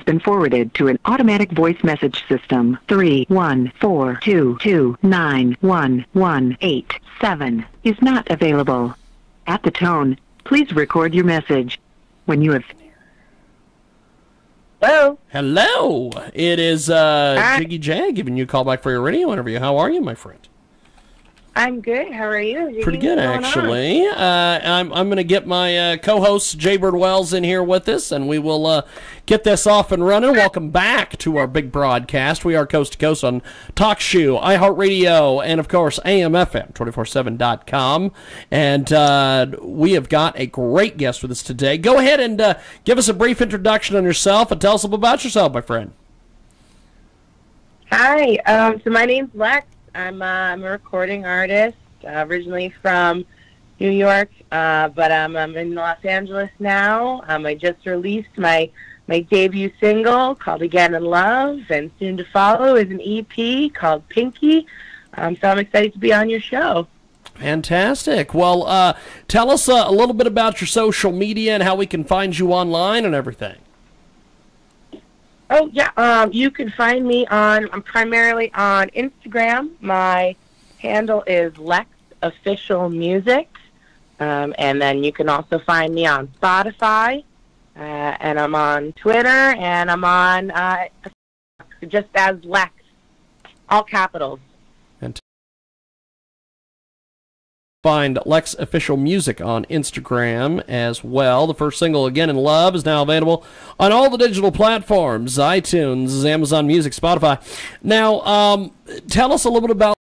been forwarded to an automatic voice message system. 31422911187 is not available. At the tone, please record your message. When you have... Hello. Hello. It is Jiggy Jae giving you a call back for your radio interview. How are you, my friend? I'm good. How are you? Jiggy? Pretty good, actually. I'm going to get my co-host, Jae B Wells, in here with us, and we will get this off and running. Welcome back to our big broadcast. We are coast to coast on TalkShoe, iHeartRadio, and, of course, AMFM247.com. And we have got a great guest with us today. Go ahead and give us a brief introduction on yourself and tell us a little about yourself, my friend. Hi. So my name's Lex. I'm a recording artist, originally from New York, but I'm in Los Angeles now. I just released my debut single called Again in Love, and soon to follow is an EP called Pinky. So I'm excited to be on your show. Fantastic. Well, tell us a little bit about your social media and how we can find you online and everything. Oh, yeah. You can find me I'm primarily on Instagram. My handle is LEX Official Music. And then you can also find me on Spotify. And I'm on Twitter. And I'm on just as LEX, all capitals. Find Lex Official Music on Instagram as well. The first single, Again in Love, is now available on all the digital platforms, iTunes, Amazon Music, Spotify. Now, tell us a little bit about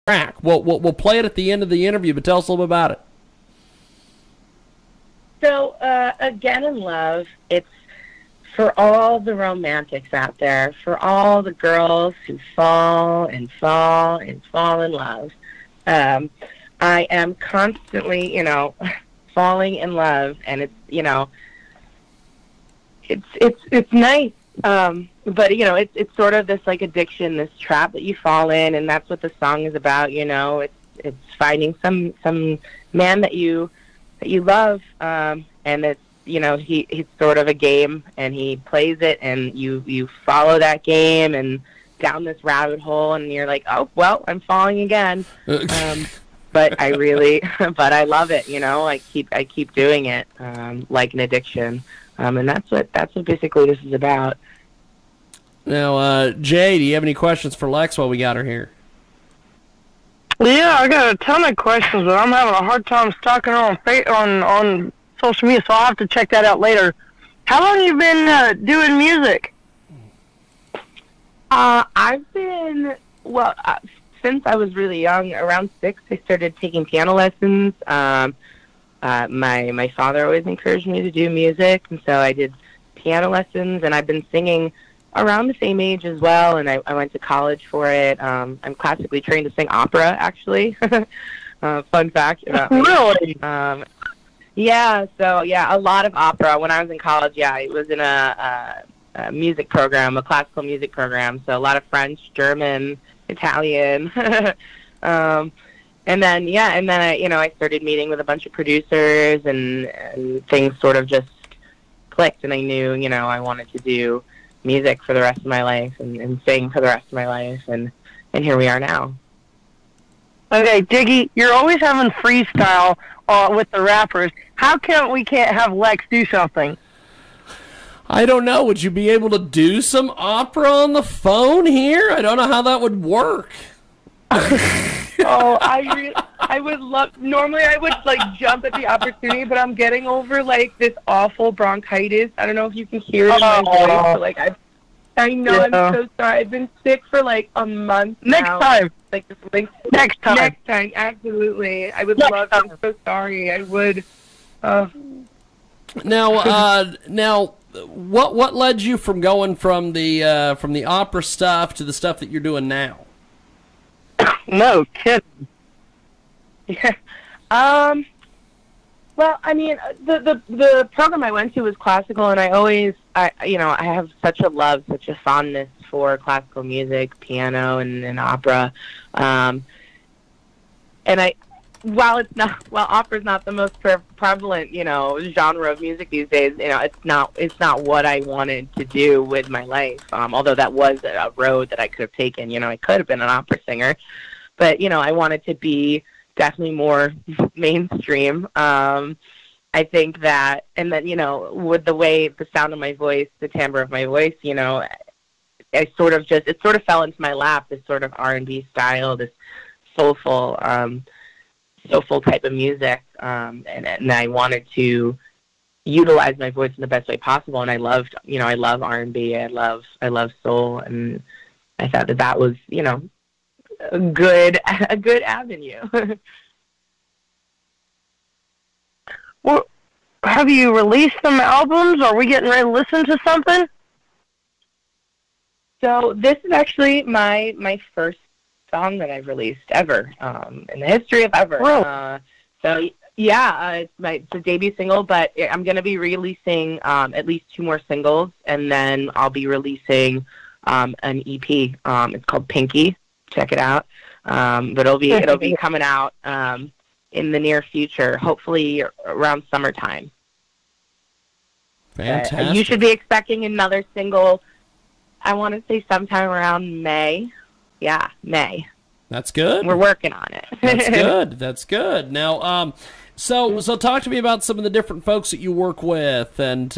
the track. We'll play it at the end of the interview, but tell us a little bit about it. So, Again in Love, it's for all the romantics out there, for all the girls who fall and fall and fall in love. I am constantly, falling in love, and it's nice. But it's sort of this like addiction, this trap that you fall in, and that's what the song is about. It's finding some man that you love, and it's he's sort of a game, and he plays it, and you follow that game and down this rabbit hole, and you're like, oh well, I'm falling again. But I love it. I keep doing it like an addiction, and that's what basically this is about. Now, Jay, do you have any questions for Lex while we got her here? Yeah, I got a ton of questions, but I'm having a hard time stalking her on social media, so I'll have to check that out later. How long have you been doing music? I've been since I was really young, around 6, I started taking piano lessons. My father always encouraged me to do music, and so I did piano lessons, and I've been singing around the same age as well, and I went to college for it. I'm classically trained to sing opera, actually. Fun fact about me. Really? Yeah, so, a lot of opera. When I was in college, it was in a music program, a classical music program, so a lot of French, German, Italian, and then I started meeting with a bunch of producers, and things sort of just clicked, and I knew I wanted to do music for the rest of my life and sing for the rest of my life, and here we are now. Okay, Jiggy, you're always having freestyle with the rappers. How come we can't have Lex do something? I don't know. Would you be able to do some opera on the phone here? I don't know how that would work. Oh, I would love. Normally, I would jump at the opportunity, but I'm getting over this awful bronchitis. I don't know if you can hear it in my voice, but I know. I'm so sorry. I've been sick for a month now. Next time. Next time. Next time, absolutely. I would love to. I'm so sorry. I would. Now, what led you from going from the opera stuff to the stuff that you're doing now? No kidding. Yeah. Well, I mean, the program I went to was classical, and I have such a love, such a fondness for classical music, piano, and opera. And while opera's not the most prevalent, genre of music these days, it's not what I wanted to do with my life. Although that was a road that I could have taken. I could have been an opera singer, but I wanted to be definitely more mainstream. I think that, and then with the sound of my voice, the timbre of my voice, it sort of fell into my lap, this sort of R&B style, this soulful type of music, and I wanted to utilize my voice in the best way possible. And I love R&B, I love soul, and I thought that was a good avenue. Well, have you released some albums? Are we getting ready to listen to something? So this is actually my first song that I've released ever, in the history of ever. Really? So yeah, it's a debut single, but I'm going to be releasing at least 2 more singles, and then I'll be releasing an EP. It's called Pinky. Check it out. But it'll be coming out in the near future, hopefully around summertime. Fantastic. You should be expecting another single, I want to say sometime around May. Yeah, May. That's good. We're working on it. That's good. That's good. Now, so talk to me about some of the different folks that you work with, and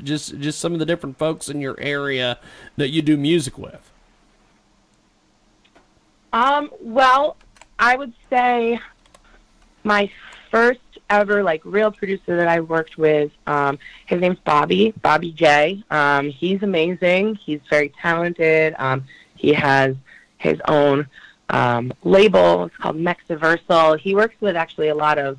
just some of the different folks in your area that you do music with. Well, I would say my first ever real producer that I worked with, his name's Bobby J. He's amazing. He's very talented. He has his own label. It's called Mexiversal. He works with actually a lot of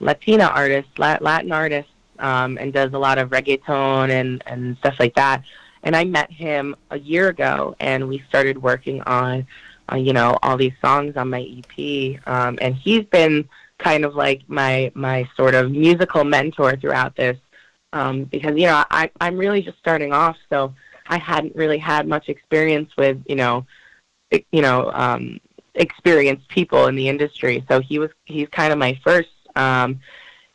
Latina artists, Latin artists, and does a lot of reggaeton and stuff like that. And I met him a year ago, and we started working on all these songs on my EP. And he's been kind of like my sort of musical mentor throughout this, because I'm really just starting off, so I hadn't really had much experience with experienced people in the industry. So he's kind of my first.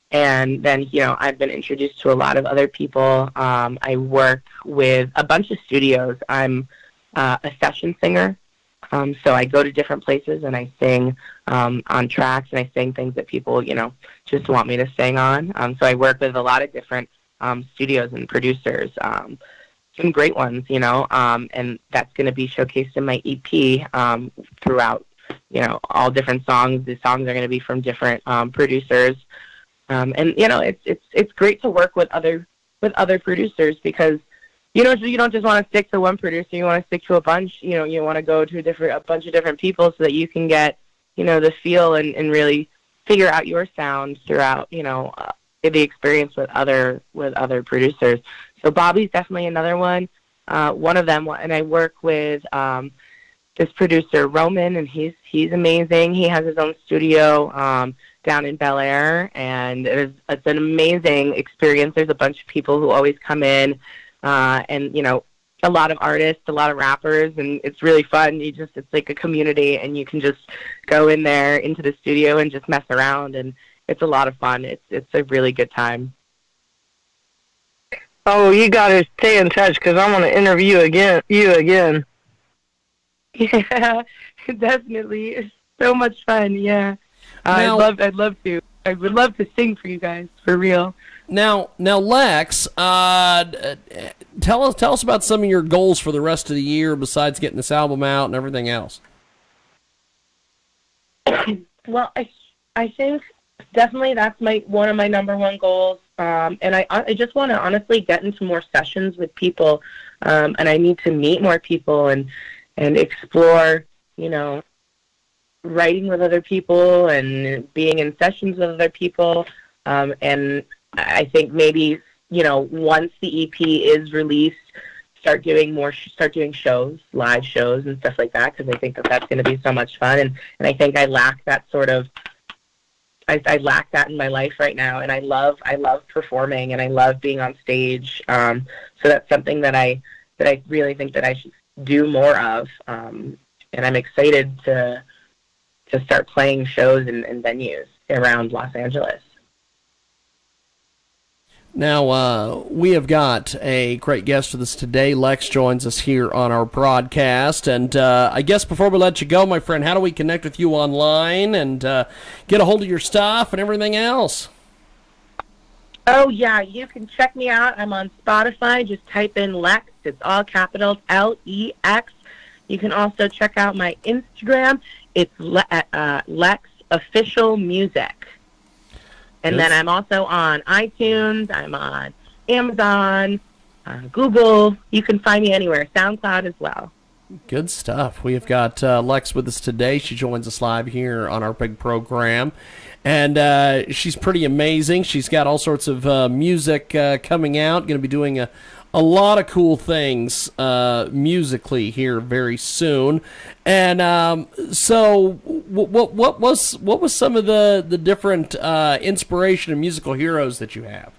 And then, I've been introduced to a lot of other people. I work with a bunch of studios. I'm a session singer. So I go to different places and I sing on tracks, and I sing things that people, just want me to sing on. So I work with a lot of different studios and producers, some great ones, and that's going to be showcased in my EP throughout, all different songs. The songs are going to be from different producers. And it's great to work with other producers, because you don't just want to stick to one producer. You want to stick to a bunch. You want to go to a bunch of different people so that you can get the feel and really figure out your sound throughout the experience with other producers. So Bobby's definitely another one. One of them, and I work with this producer Roman, and he's amazing. He has his own studio down in Bel Air, and it's an amazing experience. There's a bunch of people who always come in, and a lot of artists, a lot of rappers, and it's really fun. It's like a community, and you can just go in there into the studio and just mess around, and it's a lot of fun. It's a really good time. Oh, you got to stay in touch, because I want to interview you again. Yeah, definitely. It's so much fun. Yeah, Now, I'd love to. I would love to sing for you guys, for real. Now, Lex, tell us about some of your goals for the rest of the year besides getting this album out and everything else. Well, I think definitely that's one of my number one goals. And I just want to honestly get into more sessions with people, and I need to meet more people and explore, writing with other people and being in sessions with other people. And I think maybe, once the EP is released, start doing shows, live shows and stuff like that, because I think that's going to be so much fun. And I think I lack that sort of, I lack that in my life right now, and I love performing, and I love being on stage. So that's something that I really think that I should do more of. And I'm excited to to start playing shows in venues around Los Angeles. Now, we have got a great guest with us today. Lex joins us here on our broadcast. And I guess before we let you go, my friend, how do we connect with you online and get a hold of your stuff and everything else? Oh, yeah, you can check me out. I'm on Spotify. Just type in Lex. It's all capitals, LEX. You can also check out my Instagram. It's Lex Official Music. And then I'm also on iTunes, I'm on Amazon, Google. You can find me anywhere. SoundCloud as well. Good stuff. We have got Lex with us today. She joins us live here on our big program. And she's pretty amazing. She's got all sorts of music coming out. Going to be doing a lot of cool things musically here very soon. And so what was some of the different inspiration and musical heroes that you have?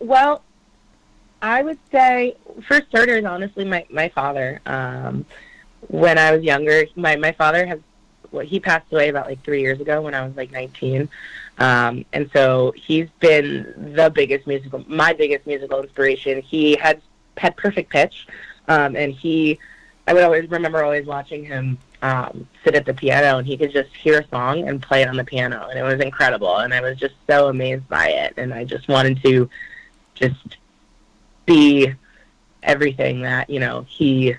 Well, I would say, for starters, honestly, my father. When I was younger, my father he passed away about like 3 years ago when I was like 19. And so he's been my biggest musical inspiration. He had perfect pitch. And I would always remember watching him sit at the piano, and he could just hear a song and play it on the piano. And it was incredible. And I was just so amazed by it. And I just wanted to just be everything that, he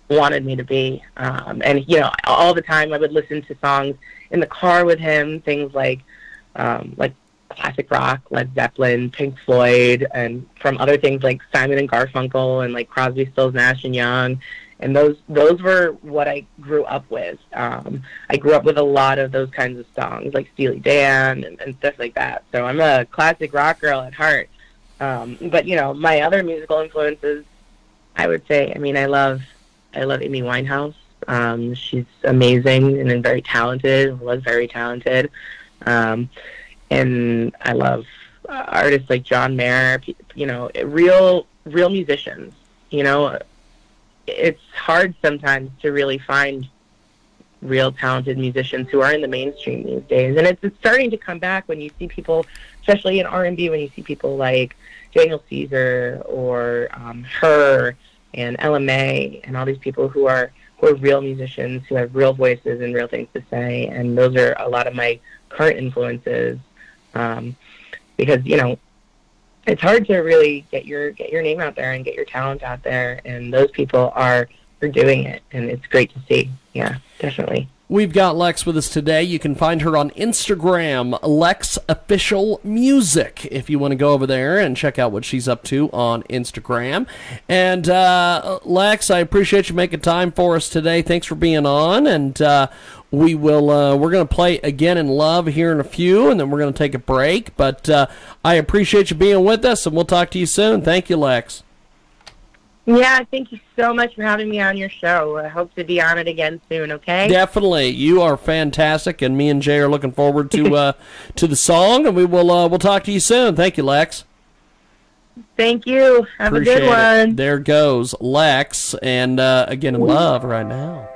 wanted me to be. And, all the time I would listen to songs in the car with him, things like classic rock, Led Zeppelin, Pink Floyd, and from other things like Simon and Garfunkel and like Crosby, Stills, Nash and Young. And those were what I grew up with. I grew up with a lot of those kinds of songs, like Steely Dan and stuff like that. So I'm a classic rock girl at heart. But my other musical influences, I would say, I love Amy Winehouse. She's amazing and very talented, was very talented. And I love artists like John Mayer, real musicians. It's hard sometimes to really find real talented musicians who are in the mainstream these days. And it's starting to come back when you see people, especially in R&B, when you see people like Daniel Caesar or Her and LMA and all these people who are real musicians, who have real voices and real things to say. And those are a lot of my current influences. Because, it's hard to really get your name out there and get your talent out there. And those people are doing it. And it's great to see. Yeah, definitely. We've got Lex with us today. You can find her on Instagram, Lex Official Music, if you want to go over there and check out what she's up to on Instagram. And Lex, I appreciate you making time for us today. Thanks for being on. And we're going to play Again in Love here in a few, and then we're going to take a break. But I appreciate you being with us, and we'll talk to you soon. Thank you, Lex. Yeah, thank you so much for having me on your show. I hope to be on it again soon, okay? Definitely. You are fantastic, and me and Jay are looking forward to the song, and we'll talk to you soon. Thank you, Lex. Thank you. Have a good one. There goes Lex, and Again in Love right now.